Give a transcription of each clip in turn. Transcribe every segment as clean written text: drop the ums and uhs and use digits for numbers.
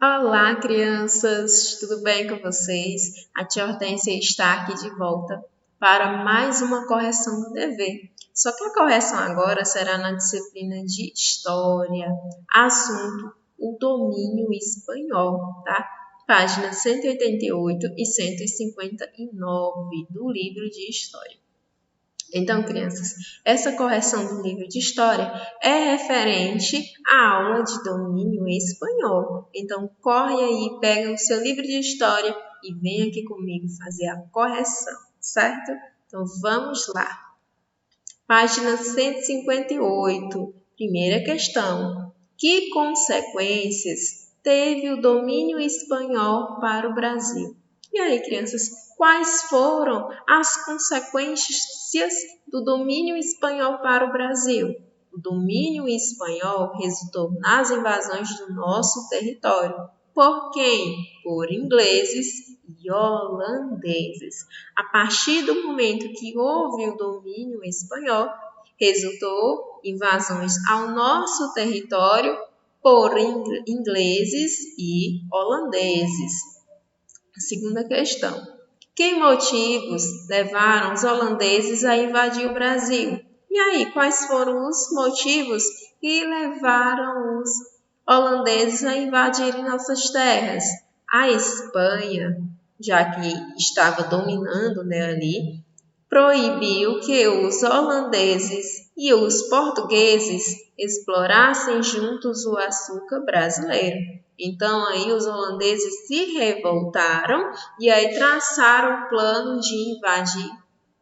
Olá, crianças! Tudo bem com vocês? A tia Hortência está aqui de volta para mais uma correção do dever. Só que a correção agora será na disciplina de História, assunto o domínio espanhol, tá? Páginas 188 e 159 do livro de História. Então, crianças, essa correção do livro de História é referente à aula de domínio espanhol. Então, corre aí, pega o seu livro de História e vem aqui comigo fazer a correção, certo? Então, vamos lá. Página 158, primeira questão. Que consequências teve o domínio espanhol para o Brasil? E aí, crianças, quais foram as consequências do domínio espanhol para o Brasil? O domínio espanhol resultou nas invasões do nosso território. Por quem? Por ingleses e holandeses. A partir do momento que houve o domínio espanhol, resultou invasões ao nosso território por ingleses e holandeses. Segunda questão. Que motivos levaram os holandeses a invadir o Brasil? E aí, quais foram os motivos que levaram os holandeses a invadirem nossas terras? A Espanha, já que estava dominando ali, proibiu que os holandeses e os portugueses explorassem juntos o açúcar brasileiro. Então, aí os holandeses se revoltaram e aí traçaram o plano de invadir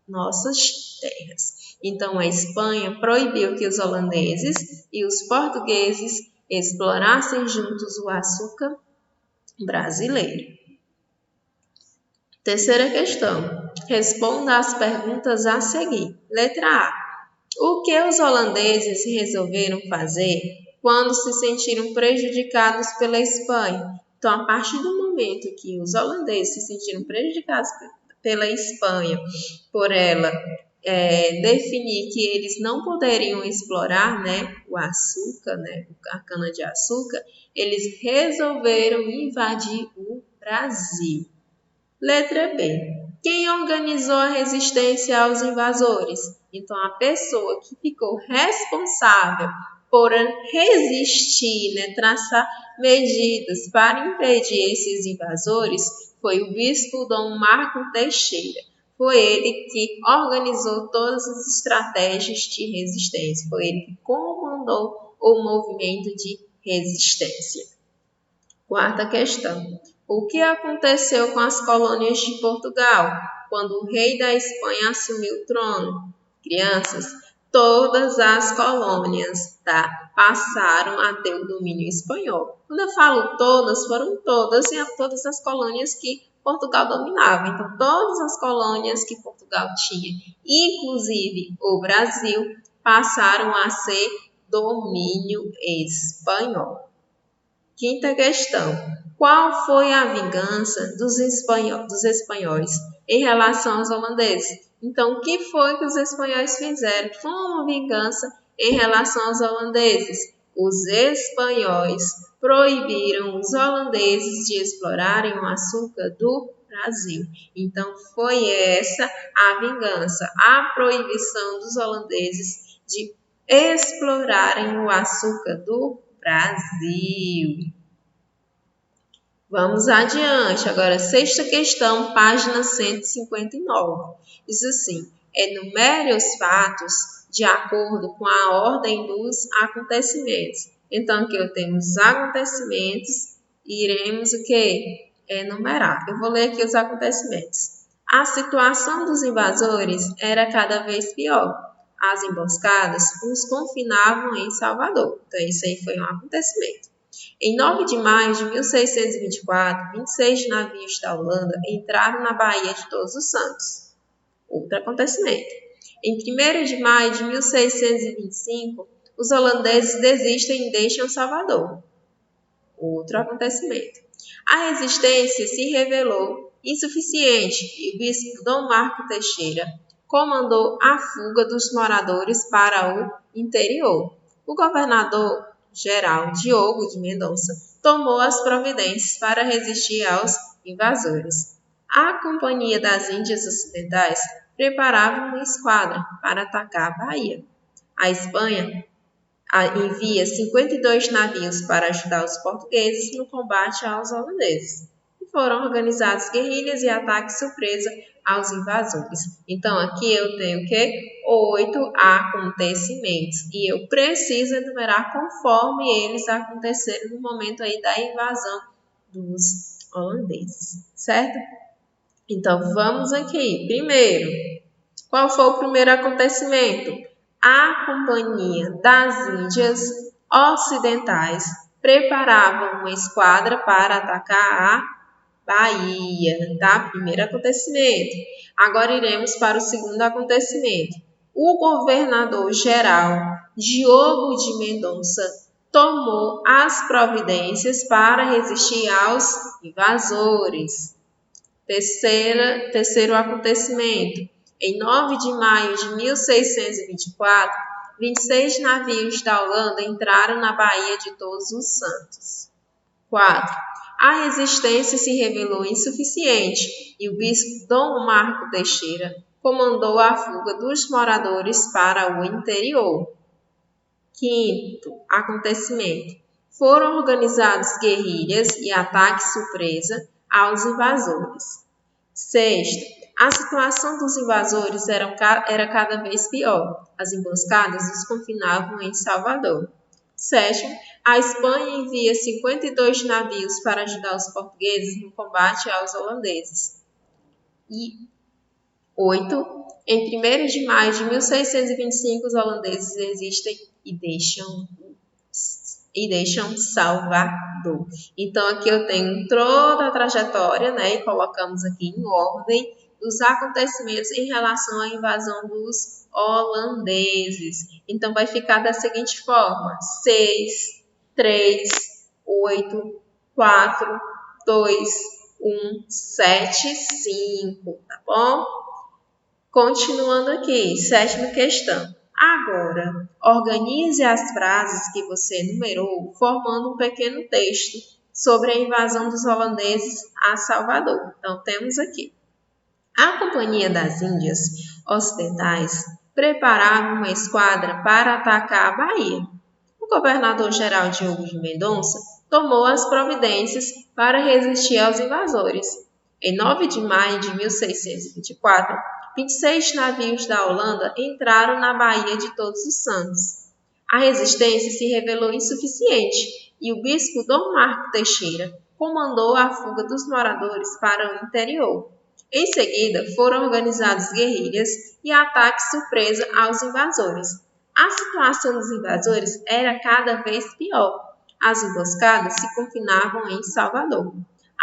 nossas terras. Então, a Espanha proibiu que os holandeses e os portugueses explorassem juntos o açúcar brasileiro. Terceira questão. Responda às perguntas a seguir. Letra A. O que os holandeses resolveram fazer quando se sentiram prejudicados pela Espanha? Então, a partir do momento que os holandeses se sentiram prejudicados pela Espanha, por ela definir que eles não poderiam explorar, o açúcar, a cana-de-açúcar, eles resolveram invadir o Brasil. Letra B. Quem organizou a resistência aos invasores? Então, a pessoa que ficou responsável por resistir, traçar medidas para impedir esses invasores, foi o bispo Dom Marco Teixeira. Foi ele que organizou todas as estratégias de resistência. Foi ele que comandou o movimento de resistência. Quarta questão. O que aconteceu com as colônias de Portugal quando o rei da Espanha assumiu o trono? Crianças, todas as colônias, passaram a ter o domínio espanhol. Quando eu falo todas, foram todas as colônias que Portugal dominava. Então, todas as colônias que Portugal tinha, inclusive o Brasil, passaram a ser domínio espanhol. Quinta questão. Qual foi a vingança dos espanhóis em relação aos holandeses? Então, o que foi que os espanhóis fizeram? Foi uma vingança em relação aos holandeses. Os espanhóis proibiram os holandeses de explorarem o açúcar do Brasil. Então, foi essa a vingança, a proibição dos holandeses de explorarem o açúcar do Brasil. Vamos adiante. Agora, sexta questão, página 159. Diz assim: enumere os fatos de acordo com a ordem dos acontecimentos. Então, aqui eu tenho os acontecimentos e iremos o quê? Enumerar. Eu vou ler aqui os acontecimentos. A situação dos invasores era cada vez pior. As emboscadas os confinavam em Salvador. Então, isso aí foi um acontecimento. Em 9 de maio de 1624, 26 navios da Holanda entraram na Baía de Todos os Santos. Outro acontecimento. Em 1º de maio de 1625, os holandeses desistem e deixam Salvador. Outro acontecimento. A resistência se revelou insuficiente e o bispo Dom Marco Teixeira comandou a fuga dos moradores para o interior. O governador Governador-Geral Diogo de Mendonça tomou as providências para resistir aos invasores. A Companhia das Índias Ocidentais preparava uma esquadra para atacar a Bahia. A Espanha envia 52 navios para ajudar os portugueses no combate aos holandeses. E foram organizados guerrilhas e ataques surpresa aos invasores. Então, aqui eu tenho o quê? 8 acontecimentos. E eu preciso enumerar conforme eles aconteceram no momento aí da invasão dos holandeses, certo? Então, vamos aqui. Primeiro, qual foi o primeiro acontecimento? A Companhia das Índias Ocidentais preparava uma esquadra para atacar a Bahia, tá? Primeiro acontecimento. Agora iremos para o segundo acontecimento. O governador-geral Diogo de Mendonça tomou as providências para resistir aos invasores. Terceiro acontecimento. Em 9 de maio de 1624, 26 navios da Holanda entraram na Baía de Todos os Santos. 4. A resistência se revelou insuficiente e o bispo Dom Marco Teixeira comandou a fuga dos moradores para o interior. 5º acontecimento. Foram organizados guerrilhas e ataques surpresa aos invasores. 6º. A situação dos invasores era cada vez pior. As emboscadas os confinavam em Salvador. 7º. A Espanha envia 52 navios para ajudar os portugueses no combate aos holandeses. E 8. Em 1º de maio de 1625, os holandeses resistem e deixam Salvador. Então, aqui eu tenho toda a trajetória, né? E colocamos aqui em ordem dos acontecimentos em relação à invasão dos holandeses. Então, vai ficar da seguinte forma: 6, 3, 8, 4, 2, 1, 7, 5, tá bom? Continuando aqui, 7ª questão. Agora, organize as frases que você numerou, formando um pequeno texto sobre a invasão dos holandeses a Salvador. Então, temos aqui. A Companhia das Índias Ocidentais preparava uma esquadra para atacar a Bahia. O governador-geral Diogo de Mendonça tomou as providências para resistir aos invasores. Em 9 de maio de 1624, 26 navios da Holanda entraram na Baía de Todos os Santos. A resistência se revelou insuficiente e o bispo Dom Marco Teixeira comandou a fuga dos moradores para o interior. Em seguida, foram organizados guerrilhas e ataques surpresa aos invasores. A situação dos invasores era cada vez pior. As emboscadas se confinavam em Salvador.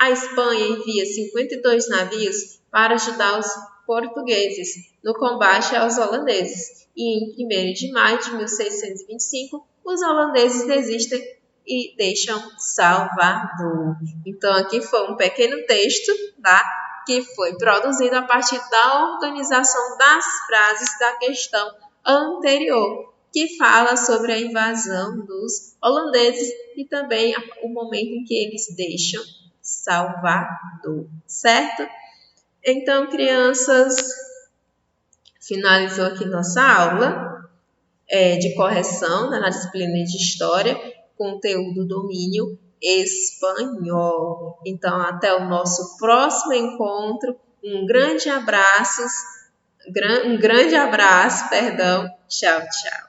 A Espanha envia 52 navios para ajudar os portugueses no combate aos holandeses. E em 1º de maio de 1625, os holandeses desistem e deixam Salvador. Então, aqui foi um pequeno texto, tá? Que foi produzido a partir da organização das frases da questão anterior, que fala sobre a invasão dos holandeses e também o momento em que eles deixam Salvador, certo? Então, crianças, finalizou aqui nossa aula de correção, né, na disciplina de História, conteúdo domínio espanhol. Então, até o nosso próximo encontro. Um grande abraço. Tchau, tchau.